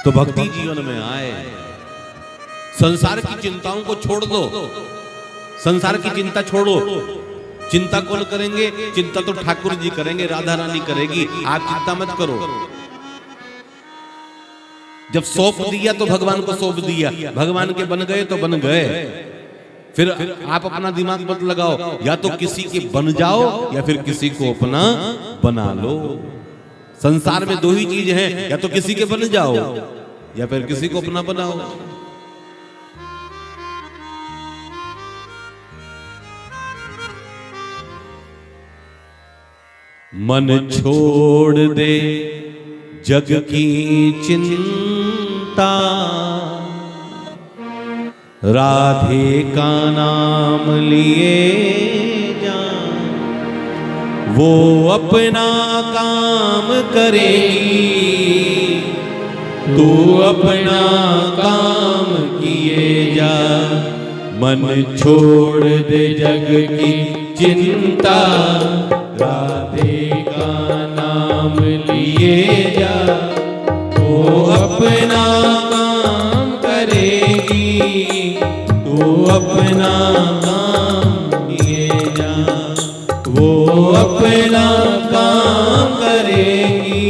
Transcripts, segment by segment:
तो भक्ति जीवन में आए। संसार की चिंताओं को छोड़ दो, संसार की चिंता छोड़ो। चिंता कौन करेंगे? चिंता तो ठाकुर जी करेंगे, राधा रानी करेगी, आप चिंता मत करो। जब सौंप दिया तो भगवान को सौंप दिया, भगवान के बन गए तो बन गए। फिर आप अपना दिमाग मत लगाओ, या तो किसी के बन जाओ या फिर किसी को अपना बना लो। संसार में दो ही चीज हैं, या तो किसी के बन जाओ या फिर किसी को अपना बनाओ। मन छोड़ दे जग की चिंता, राधे का नाम लिए जा। वो अपना काम करेगी, तू अपना काम किए जा। मन छोड़ दे जग की चिंता, राधे का नाम लिए जा। वो अपना काम करेगी, तू अपना काम किए जा। वो अपना काम करेगी,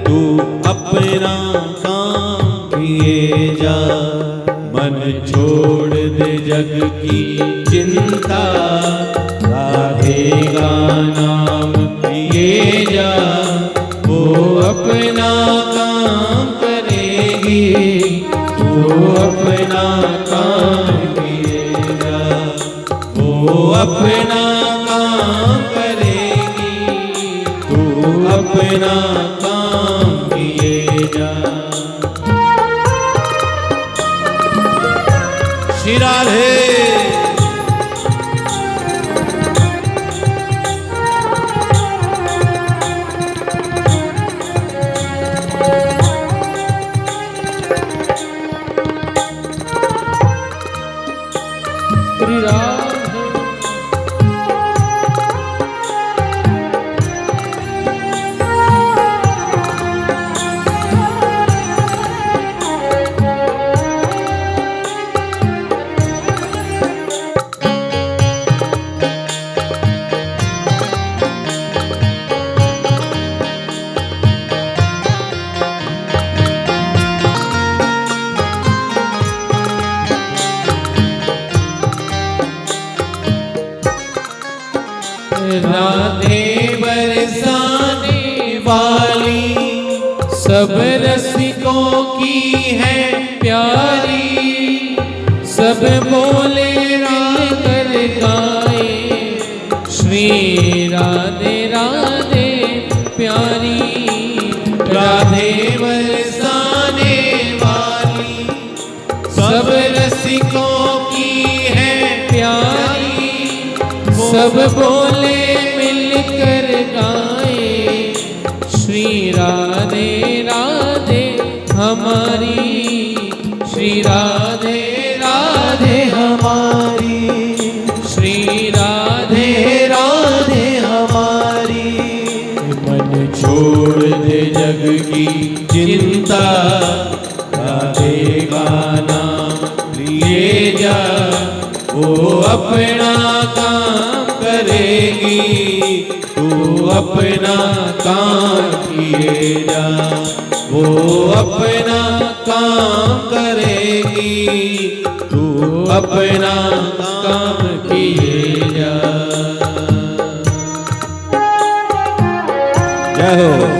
तू अपना काम किए जा। मन छोड़ दे जग की चिंता, राधे का नाम लिए जा। वो अपना काम करेगी, वो अपना काम किए जा। वो अपना काम करेगी, तू अपना काम किए जा। श्री राधे। राधे बरसाने वाली सब रसिकों की है प्यारी। सब बोले मिलकर गाए, श्री राधे राधे प्यारी। राधे बरसाने वाली सब रसिकों की है प्यारी। सब बोले मिलकर गाए, श्री राधे राधे हमारी। श्री राधे राधे हमारी, श्री राधे राधे हमारी। मन छोड़ दे जग की चिंता, राधे का नाम लिए जा। वो अपना काम करेगी, तू अपना काम किए जा। वो अपना काम करेगी, तू अपना काम किए जा। जय हो।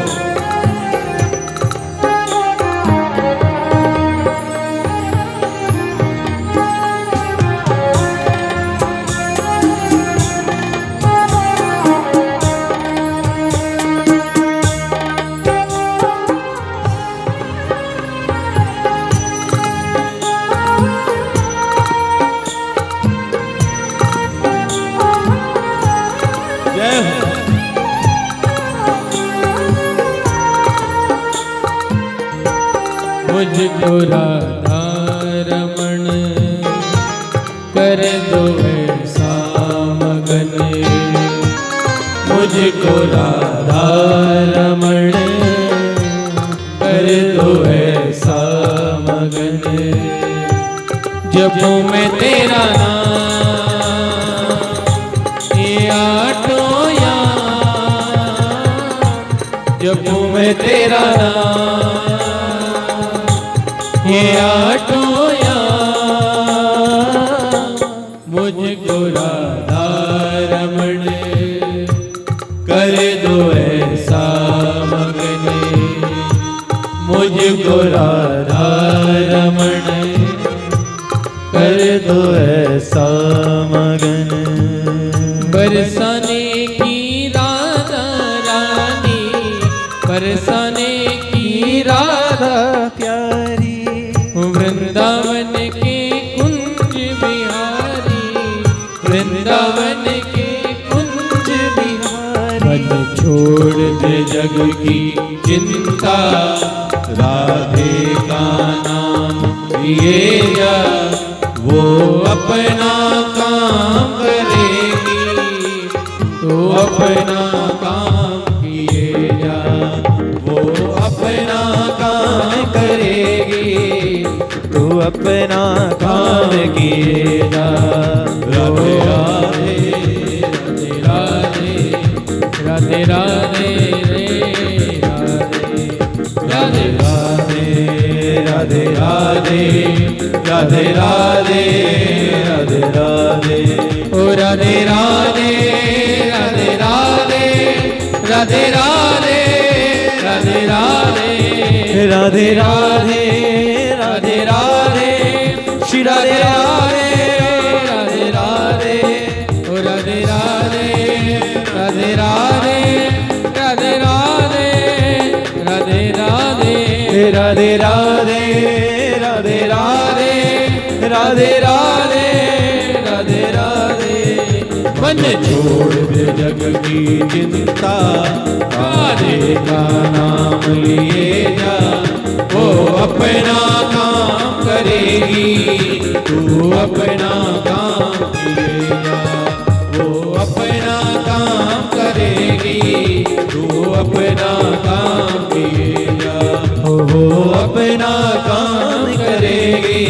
मुझको राधा रमण कर दो ऐसा मगन। मुझको राधा रमण कर दो ऐसा मगन, जपूं मैं तेरा नाम ये आठों याम, जपूं मैं तेरा नाम ये आठों याम, मुझको राधा रमण कर दो ऐसा मगन, मुझको राधा रमण कर दो ऐसा मगन। बरसाने की राधा रानी, बरसाने की राधा प्यारी, वृंदावन के कुंज बिहारी, वृंदावन के कुंज बिहारी। मन छोड़ दे जग की चिंता, राधे का नाम लिए जा, वो अपना काम करेगी, तो अपना काम किए जा, वो अपना काम करेगी, तो अपना काम किए जा। राधे राधे राधे राधे राधे राधे राधे राधे राधे राधे राधे राधे राधे ओ राधे राधे राधे राधे राधे राधे राधे राधे राधे राधे राधे राधे श्री राधे राधे राधे राधे ओ राधे राधे राधे राधे राधे राधे राधे राधे राधे राधे राधे राधे राधे राधे राधे राधे। मन छोड़ दे जग की चिंता, राधे का नाम लिए जा, वो अपना काम करेगी, तू अपना काम किए जा, वो अपना काम करेगी, तू अपना काम किए जा, वो अपना काम करेगी,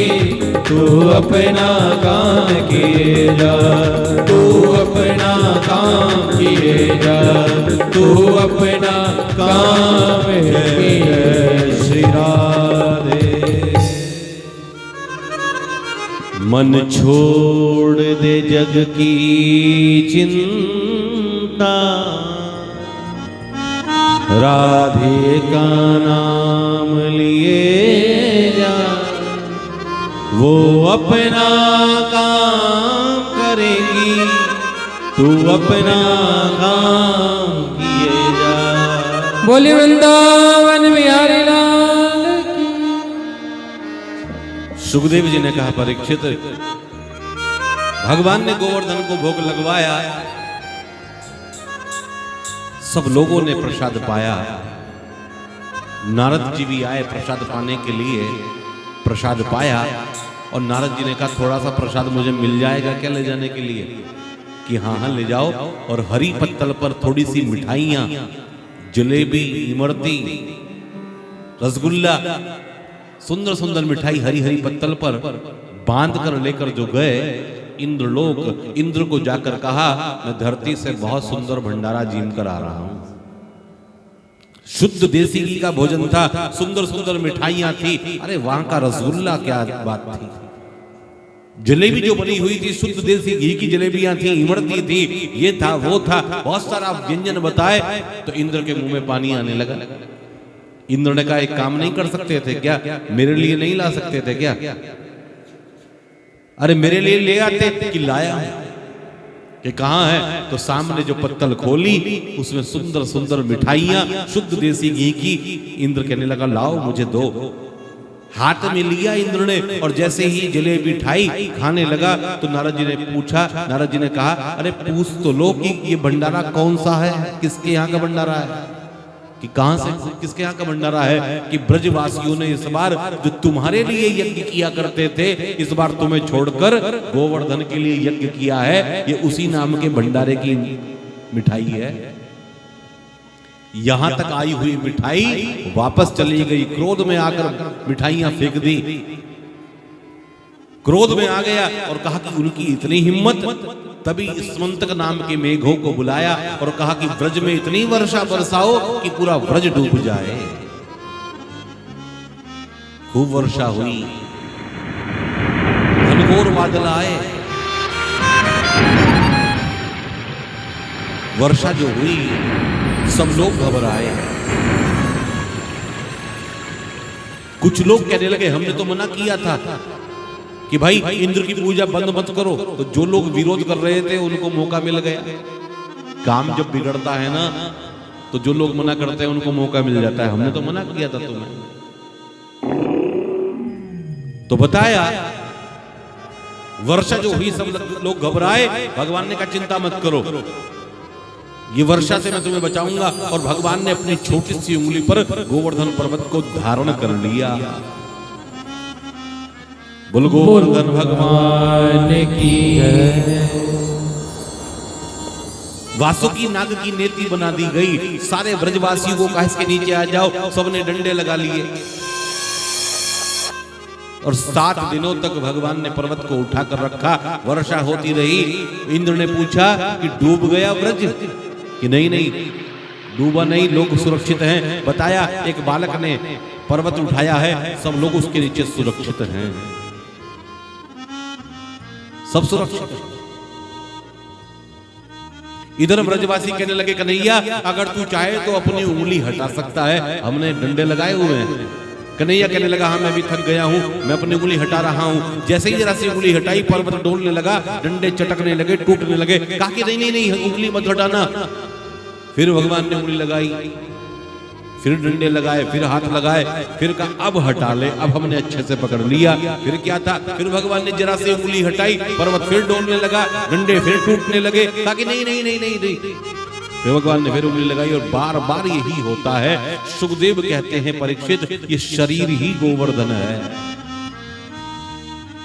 तू अपना काम किए जा, तू अपना काम किए जा, तू अपना काम किए। श्री राधे। मन छोड़ दे जग की चिंता, राधे का नाम लिए जा, वो अपना काम करेगी, तू अपना काम किए जा। बोली वृंदावन बिहारी लाल की। सुखदेव जी ने कहा, परीक्षित, भगवान ने गोवर्धन को भोग लगवाया, सब लोगों ने प्रसाद पाया, नारद जी भी आए प्रसाद पाने के लिए, प्रसाद पाया, और नारद जी ने कहा थोड़ा सा प्रसाद मुझे मिल जाएगा क्या ले जाने के लिए? कि हाँ हाँ ले जाओ। और हरी पत्तल पर थोड़ी सी मिठाइयां, जलेबी, इमरती, रसगुल्ला, सुंदर सुंदर मिठाई हरी हरी पत्तल पर बांध कर लेकर जो गए इंद्रलोक, इंद्र को जाकर कहा मैं धरती से बहुत सुंदर भंडारा जीम कर आ रहा हूं। शुद्ध देसी घी का भोजन था, सुंदर सुंदर मिठाइयां थी। अरे वहां का रसगुल्ला क्या बात थी, जलेबी जो बनी हुई थी शुद्ध देसी घी की जलेबियां थी, इमरती थी, ये था वो था, बहुत सारा व्यंजन बताए। तो इंद्र के मुंह में पानी आने लगा। इंद्र ने कहा एक काम नहीं कर सकते थे क्या, मेरे लिए नहीं ला सकते थे क्या? अरे मेरे लिए ले आते कि लाया कि कहां है? तो सामने जो पत्तल खोली उसमें सुंदर सुंदर मिठाइयां शुद्ध देसी घी की। इंद्र कहने लगा लाओ मुझे दो। हाथ में लिया इंद्र ने और जैसे ही जलेबी ठाई खाने लगा तो नारद जी ने पूछा, नारद जी ने कहा अरे पूछ तो लो कि ये भंडारा कौन सा है, किसके यहाँ का भंडारा है? कि कहां से, किसके यहाँ का भंडारा है? कि ब्रजवासियों ने इस बार जो तुम्हारे लिए यज्ञ किया करते थे, इस बार तुम्हें छोड़कर गोवर्धन के लिए यज्ञ किया है, ये उसी नाम के भंडारे की मिठाई है। यहां तक आई हुई मिठाई वापस चली गई, क्रोध में आकर मिठाइयां फेंक दी। क्रोध में आ गया और कहा कि उनकी इतनी हिम्मत। तभी स्मंतक नाम के मेघों को बुलाया और कहा कि ब्रज में इतनी वर्षा बरसाओ कि पूरा ब्रज डूब जाए। खूब वर्षा हुई, घनघोर बादल आए। वर्षा जो हुई, सब लोग घबराए। कुछ लोग कहने लगे हमने तो मना किया था कि भाई इंद्र की पूजा बंद मत करो। तो जो लोग विरोध कर रहे थे उनको मौका मिल गया। काम जब बिगड़ता है ना तो जो लोग मना करते हैं उनको मौका मिल जाता है। हमने तो मना किया था तुम्हें। तो बताया, वर्षा जो हुई सब लोग घबराए। भगवान ने कहा चिंता मत करो, ये वर्षा से मैं तुम्हें बचाऊंगा। और भगवान ने अपनी छोटी सी उंगली पर गोवर्धन पर्वत को धारण कर लिया। बोल गोवर्धन भगवान की वासुकी नाग की नेति बना दी गई। सारे ब्रजवासियों को कहा इसके नीचे आ जाओ। सबने डंडे लगा लिए और 7 दिनों तक भगवान ने पर्वत को उठाकर रखा। वर्षा होती रही। इंद्र ने पूछा कि डूब गया ब्रज, कि नहीं नहीं डूबा नहीं, लोग सुरक्षित हैं। बताया एक बालक ने पर्वत उठाया है, सब लोग उसके नीचे सुरक्षित हैं, सब सुरक्षित। इधर ब्रजवासी कहने लगे कन्हैया अगर तू चाहे तो अपनी उंगली हटा सकता है, हमने डंडे लगाए हुए हैं। कन्हैया कहने लगा हाँ मैं भी थक गया हूं, मैं अपनी उंगली हटा रहा हूं। जैसे ही जरा सी उंगली हटाई पर्वत डोलने लगा, डंडे चटकने लगे, टूटने लगे। कहा कि नहीं नहीं नहीं उंगली मत हटाना। फिर भगवान ने उंगली लगाई, फिर डंडे लगाए, फिर हाथ लगाए, फिर कहा अब हटा ले, अब हमने अच्छे से पकड़ लिया। फिर क्या था, फिर भगवान ने जरा सी उंगली हटाई, पर्वत फिर डोलने लगा, डंडे फिर टूटने लगे। कहा कि नहीं नहीं नहीं नहीं नहीं। फिर भगवान ने फिर उंगली लगाई और बार बार यही होता है। सुखदेव कहते हैं परीक्षित ये शरीर ही गोवर्धन है,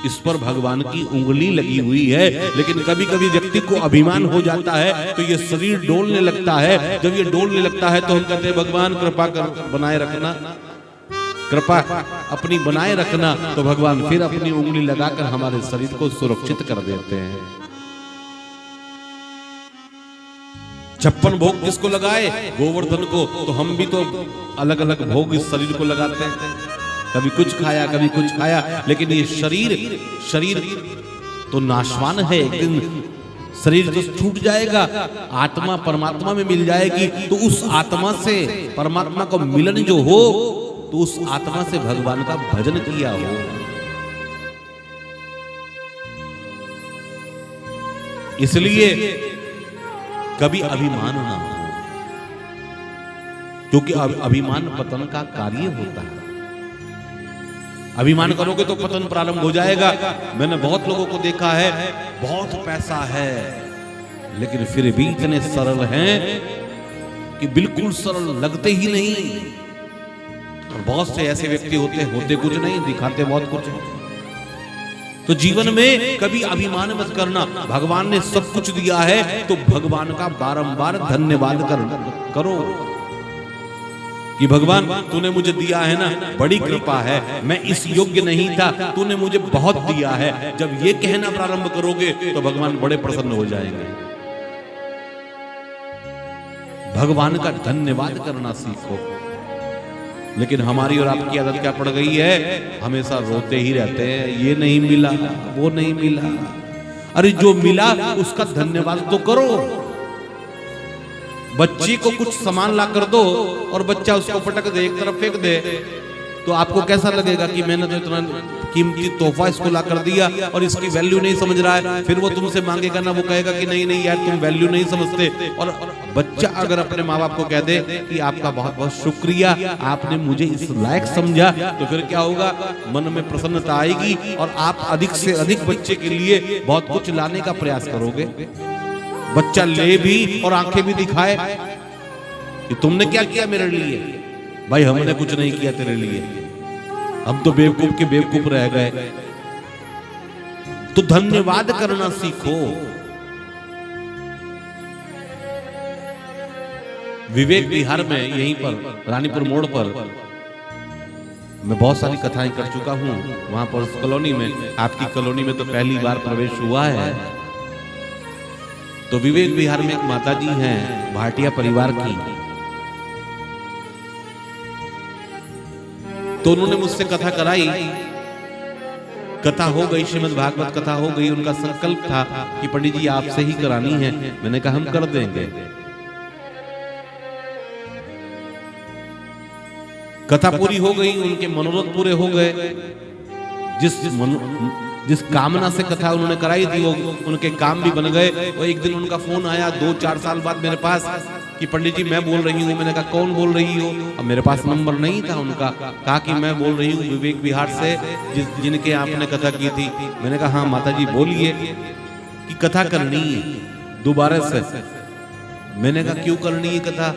इस पर भगवान की उंगली लगी हुई है। लेकिन कभी कभी व्यक्ति को अभिमान हो जाता है तो ये शरीर डोलने लगता है। जब ये डोलने लगता है तो हम कहते हैं भगवान कृपा कर बनाए रखना, कृपा अपनी बनाए रखना। तो भगवान फिर अपनी उंगली लगाकर हमारे शरीर को सुरक्षित कर देते हैं। 56 भोग किसको लगाए? गोवर्धन को। तो हम भी तो अलग अलग भोग इस शरीर को लगाते हैं, कभी कुछ खाया कभी कुछ खाया। लेकिन ये शरीर तो नाशवान है, एक दिन शरीर तो छूट जाएगा, आत्मा परमात्मा में मिल जाएगी। तो उस आत्मा से परमात्मा को मिलन जो हो तो उस आत्मा से भगवान का भजन किया हो। इसलिए कभी अभिमान ना हो, क्योंकि अभिमान पतन का कार्य होता है। अभिमान करोगे तो पतन प्रारंभ हो जाएगा। मैंने बहुत लोगों को देखा है, बहुत पैसा है लेकिन फिर भी इतने सरल हैं कि बिल्कुल सरल लगते ही नहीं। और बहुत से ऐसे व्यक्ति होते कुछ नहीं, दिखाते बहुत कुछ है। तो जीवन में कभी अभिमान मत करना। भगवान ने सब कुछ दिया है तो भगवान का बारंबार धन्यवाद करो कि भगवान तूने मुझे दिया है ना, बड़ी कृपा है, मैं इस योग्य नहीं था, तूने मुझे बहुत दिया है। जब ये कहना प्रारंभ करोगे तो भगवान बड़े प्रसन्न हो जाएंगे। भगवान का धन्यवाद करना सीखो। लेकिन हमारी और आपकी आदत क्या पड़ गई है, हमेशा रोते ही रहते हैं, ये नहीं मिला वो नहीं मिला। अरे जो मिला उसका धन्यवाद तो करो। बच्ची को कुछ सामान ला कर दो और बच्चा उसको पटक दे, एक तरफ फेंक दे, तो आपको कैसा लगेगा कि मैंने तो इतना कीमती तोहफा इसको ला कर दिया और इसकी वैल्यू नहीं समझ रहा है। फिर वो तुमसे मांगेगा ना, वो कहेगा कि नहीं नहीं यार तुम वैल्यू नहीं समझते। और बच्चा अगर अपने माँ बाप को कह दे कि आपका बहुत बहुत शुक्रिया, आपने मुझे इस लायक समझा, तो फिर क्या होगा, मन में प्रसन्नता आएगी और आप अधिक से अधिक बच्चे के लिए बहुत कुछ लाने का प्रयास करोगे। बच्चा ले भी और आंखें भी दिखाए कि तुमने क्या किया मेरे लिए। भाई हमने कुछ नहीं किया तेरे लिए, हम तो बेवकूफ के बेवकूफ रह गए। तो धन्यवाद करना सीखो। विवेक विहार में यहीं पर रानीपुर मोड़ पर मैं बहुत सारी कथाएं कर चुका हूं। वहां पर उस कॉलोनी में, आपकी कॉलोनी में तो पहली बार प्रवेश हुआ है। तो विवेक विहार में एक माताजी हैं, भाटिया परिवार की। तो उन्होंने मुझसे कथा कराई। कथा हो गई, श्रीमद् भागवत कथा हो गई। उनका संकल्प था कि पंडित जी आपसे ही करानी है। मैंने कहा हम कर देंगे। कथा पूरी हो गई, उनके मनोरथ पूरे हो गए। जिस कामना से कथा उन्होंने कराई थी वो उनके काम भी बन गए। और एक दिन उनका फोन आया 2-4 साल बाद मेरे पास कि पंडित जी मैं बोल रही हूँ। मैंने कहा कौन बोल रही हो? अब मेरे पास नंबर नहीं था उनका। कहा कि मैं बोल रही हूँ विवेक विहार से, जिनके आपने कथा की थी। मैंने कहा हाँ माता जी बोलिए कि कथा करनी है दोबारा से। मैंने कहा क्यों करनी है कथा?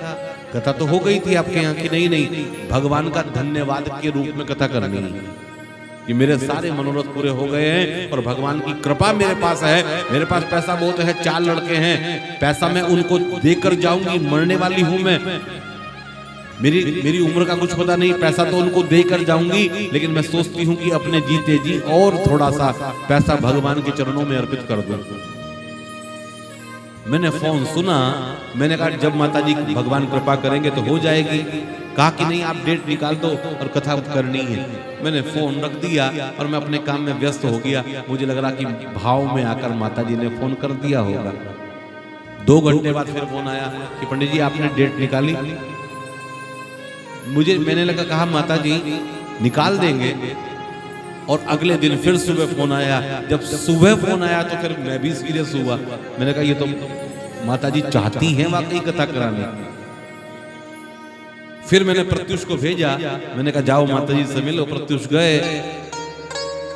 कथा तो हो गई थी आपके यहाँ की। नहीं, भगवान का धन्यवाद के रूप में कथा करनी है कि मेरे सारे मनोरथ पूरे हो गए हैं और भगवान की कृपा मेरे पास है। मेरे पास पैसा बहुत है, 4 लड़के हैं, पैसा मैं उनको देकर जाऊंगी। मरने वाली हूं मैं, मेरी उम्र का कुछ पता नहीं। पैसा तो उनको देकर जाऊंगी, लेकिन मैं सोचती हूं कि अपने जीते जी और थोड़ा सा पैसा भगवान के चरणों में अर्पित कर दूं। मैंने फोन सुना। मैंने कहा जब माता जी भगवान कृपा करेंगे तो हो जाएगी। कहा कि नहीं आप डेट निकाल दो और कथा करनी है। मैंने फोन रख दिया और मैं अपने काम में व्यस्त हो गया। मुझे लग रहा कि भाव में आकर माता जी ने फोन कर दिया होगा। 2 घंटे बाद फिर फोन आया कि पंडित जी आपने डेट निकाली। मैंने लगा कहा माता जी निकाल देंगे। और अगले दिन फिर सुबह फोन आया। जब सुबह फोन आया तो फिर मैं भी सीरियस हुआ। मैंने कहा ये तो माता जी चाहती हैं वाकई कथा करानी। फिर मैंने प्रत्युष को भेजा। मैंने कहा जाओ माता जी से मिलो। प्रत्युष गए,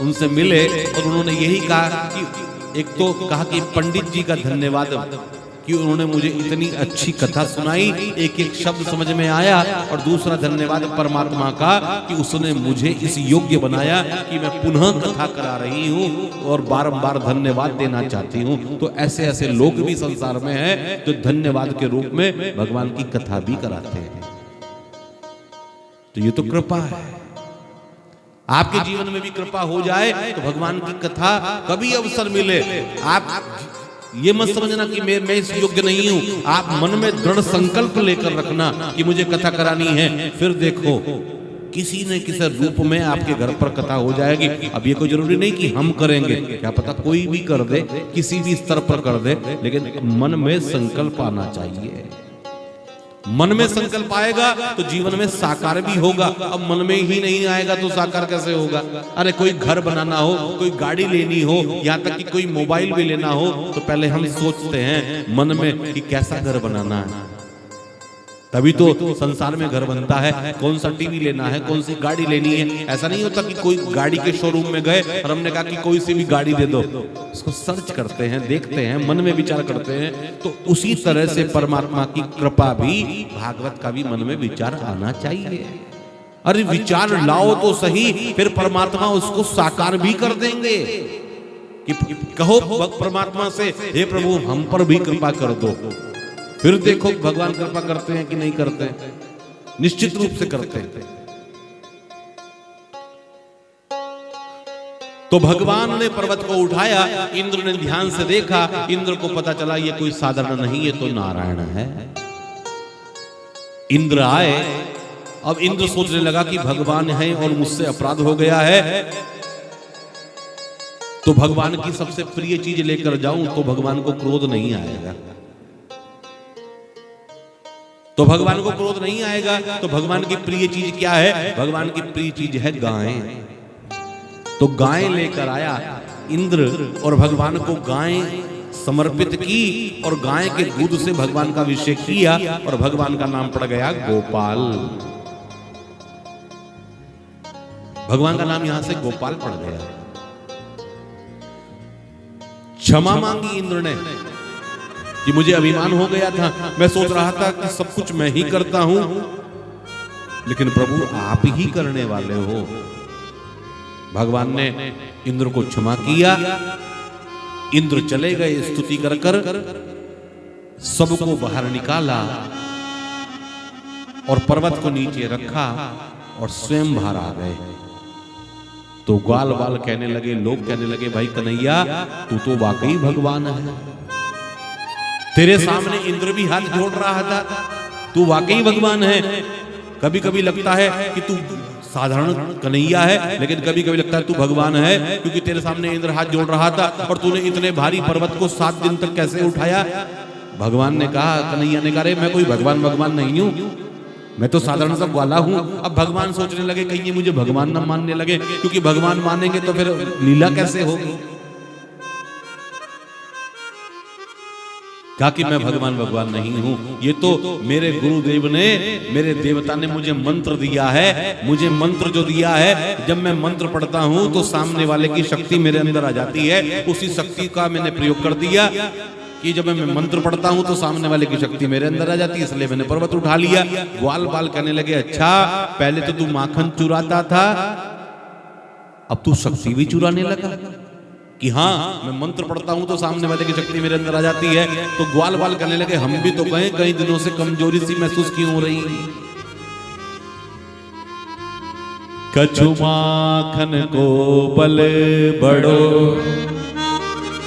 उनसे मिले और उन्होंने यही कहा कि एक तो कहा कि पंडित जी का धन्यवाद कि उन्होंने मुझे इतनी अच्छी कथा सुनाई, एक एक शब्द समझ में आया। और दूसरा धन्यवाद परमात्मा का कि उसने मुझे इस योग्य बनाया कि मैं पुनः कथा करा रही हूँ और बारंबार धन्यवाद देना चाहती हूँ। तो ऐसे ऐसे लोग भी संसार में हैं जो धन्यवाद के रूप में भगवान की कथा भी कराते हैं। तो ये तो कृपा है। आपके जीवन में भी कृपा हो जाए तो भगवान की कथा कभी अवसर मिले, आप ये मत समझना कि मैं इस योग्य नहीं हूं। आप मन में दृढ़ संकल्प लेकर रखना कि मुझे कथा करानी है। फिर देखो किसी न किसी रूप में आपके घर पर कथा हो जाएगी। अब ये कोई जरूरी नहीं कि हम करेंगे, क्या पता कोई भी कर दे, किसी भी स्तर पर कर दे, लेकिन मन में संकल्प आना चाहिए। मन में संकल्प आएगा तो जीवन में साकार भी होगा। अब मन में ही नहीं आएगा तो साकार कैसे होगा? अरे कोई घर बनाना हो, कोई गाड़ी लेनी हो, यहाँ तक कि कोई मोबाइल भी लेना हो तो पहले हम सोचते हैं मन में कि कैसा घर बनाना है, तभी तो संसार में घर बनता है। कौन सा टीवी लेना है, कौन सी गाड़ी लेनी है। ऐसा नहीं होता कि कोई गाड़ी के शोरूम में गए और हमने कहा कि कोई सी भी गाड़ी दे दो। उसको सर्च करते हैं, देखते हैं, मन में विचार करते हैं। तो उसी तरह से परमात्मा की कृपा भी, भागवत का भी मन में विचार आना चाहिए। अरे विचार लाओ तो सही, फिर परमात्मा उसको साकार भी कर देंगे। कि कहो परमात्मा से हे प्रभु हम पर भी कृपा कर दो। फिर देखो भगवान कृपा करते हैं कि नहीं करते हैं। निश्चित रूप से करते हैं। तो भगवान ने पर्वत को उठाया, इंद्र ने ध्यान से देखा। इंद्र को पता चला ये कोई साधारण नहीं, ये तो नारायण है। इंद्र आए। अब इंद्र सोचने लगा कि भगवान है और मुझसे अपराध हो गया है, तो भगवान की सबसे प्रिय चीज लेकर जाऊं तो भगवान को क्रोध नहीं आएगा। तो भगवान को क्रोध नहीं आएगा तो भगवान की प्रिय चीज क्या है? भगवान की प्रिय चीज है गाय। तो गाय लेकर आया इंद्र और भगवान को गाय समर्पित की और गाय के दूध से भगवान का अभिषेक किया और भगवान का नाम पड़ गया गोपाल। भगवान का नाम यहां से गोपाल पड़ गया। क्षमा मांगी इंद्र ने कि मुझे अभिमान हो गया था, मैं सोच रहा था कि सब कुछ मैं ही करता हूं, लेकिन प्रभु आप ही करने वाले हो। भगवान ने इंद्र को क्षमा किया। इंद्र चले गए स्तुति कर कर, सबको बाहर निकाला। और पर्वत को नीचे रखा और स्वयं बाहर आ गए। तो ग्वाल बाल कहने लगे, लोग कहने लगे, भाई कन्हैया तू तो वाकई भगवान है, तेरे सामने इंद्र भी हाथ जोड़ रहा था, तू वाकई भगवान है। कभी कभी लगता है कि तू साधारण कन्हैया है, लेकिन कभी कभी लगता है तू भगवान है, क्योंकि तेरे सामने इंद्र हाथ जोड़ रहा था और तूने इतने भारी पर्वत को 7 दिन तक कैसे उठाया। भगवान ने कहा, कन्हैया ने कहा, अरे मैं कोई भगवान नहीं हूं, मैं तो साधारण सा ग्वाला हूं। अब भगवान सोचने लगे कहीं ये मुझे भगवान न मानने लगे, क्योंकि भगवान मानेंगे तो फिर लीला कैसे होगी। कहा कि मैं भगवान नहीं हूं, ये तो मेरे गुरुदेव ने, मेरे देवता ने मुझे मंत्र दिया है। मुझे मंत्र जो दिया है, जब मैं मंत्र पढ़ता हूं तो सामने वाले की शक्ति मेरे अंदर आ जाती है। उसी शक्ति का मैंने प्रयोग कर दिया कि जब मैं मंत्र पढ़ता हूं तो सामने वाले की शक्ति मेरे अंदर आ जाती है, इसलिए मैंने पर्वत उठा लिया। ग्वाल बाल कहने लगे, अच्छा पहले तो तू माखन चुराता था, अब तू शक्ति भी चुराने लगा कि हाँ मैं मंत्र पढ़ता हूं तो सामने वाले की शक्ति मेरे अंदर आ जाती है। तो ग्वाल बाल कहने लगे, हम भी तो कई दिनों से कमजोरी सी महसूस क्यों हो रही है। कछु माखन को बल बड़ो,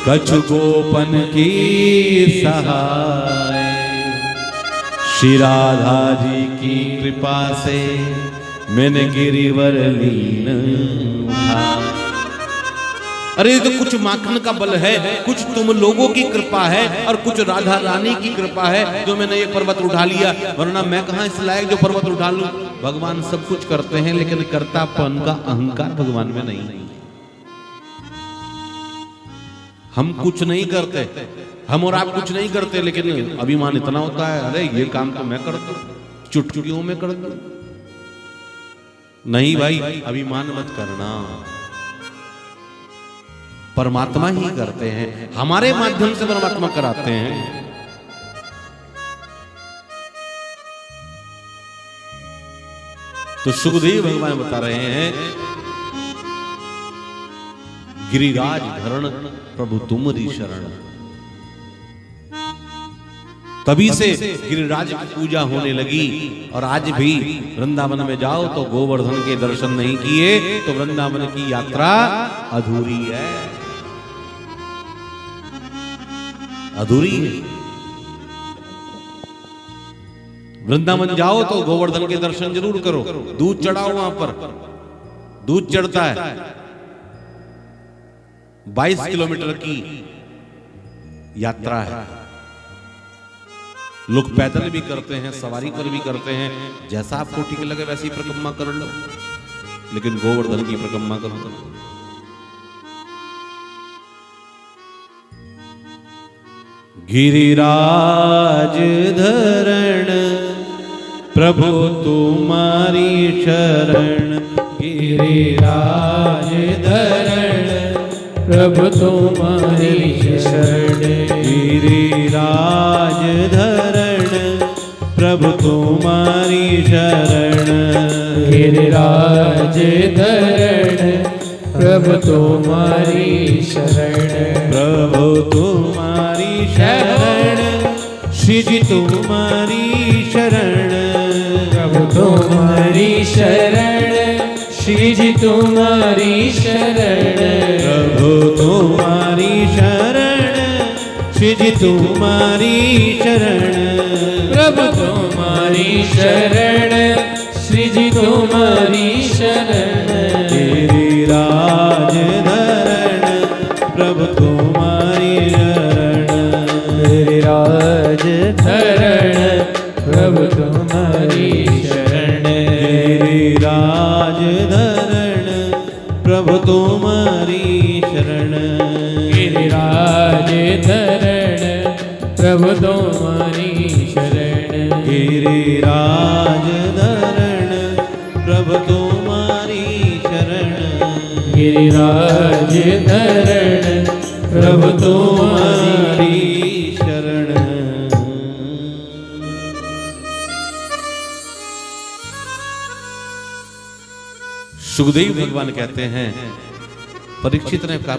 कछु गोपन की सहाय, श्री राधा जी की कृपा से मैंने गिरिवर लीन उठाए। अरे ये तो कुछ माखन का बल है, कुछ तुम लोगों की कृपा है और कुछ राधा रानी की कृपा है जो मैंने ये पर्वत उठा लिया, वरना मैं कहां इस लायक जो पर्वत उठा लूं। भगवान सब कुछ करते हैं, लेकिन कर्तापन का अहंकार भगवान में नहीं। हम कुछ नहीं करते, हम और आप कुछ नहीं करते, लेकिन अभिमान इतना होता है, अरे ये काम तो मैं करता हूं, चुटकियों में कर दूं। नहीं भाई, अभिमान मत करना, परमात्मा ही करते हैं, हमारे माध्यम से परमात्मा कराते हैं। तो सुखदेव भगवान बता रहे हैं, गिरिराज धरण प्रभु तुमरी शरण। तभी से गिरिराज की पूजा होने लगी। और आज भी वृंदावन में जाओ तो गोवर्धन के दर्शन नहीं किए तो वृंदावन की यात्रा अधूरी है, अधूरी है। वृंदावन जाओ तो गोवर्धन के दर्शन जरूर करो, दूध चढ़ाओ, वहां पर दूध चढ़ता है। 22 किलोमीटर की यात्रा है, लोग पैदल भी करते हैं, सवारी पर भी करते हैं, जैसा आपको ठीक लगे वैसी परिक्रमा कर लो, लेकिन गोवर्धन की परिक्रमा करो। गिरिराज धरण प्रभु तुम्हारी शरण, गिरिराज धरण प्रभु तुम्हारी शरण, गिरिराज धरण प्रभु तुम्हारी शरण, गिरिराज धरण प्रभु तुम्हारी शरण, प्रभु तुम्हारी शरण, श्री जी तुम्हारी शरण, प्रभु तुम्हारी शरण, श्री जी तुम्हारी शरण, प्रभु तुम्हारी शरण, श्री जी तुम्हारी शरण, प्रभु तुम्हारी शरण, श्री जी तुम्हारी शरण, गिरिराज धरण प्रभु तुम्हारी शरण, गिरिराज धरण प्रभु तुम्हारी शरण, गिरिराज धरण प्रभु तुम्हारी शरण, गिरिराज धरण प्रभु तुम्हारी शरण, गिरिराज धरण प्रभु तुम्हारी शरण, गिरिराज धरण प्रभु तुम्हारी शरण। सुखदेव भगवान कहते हैं, परीक्षित ने कहा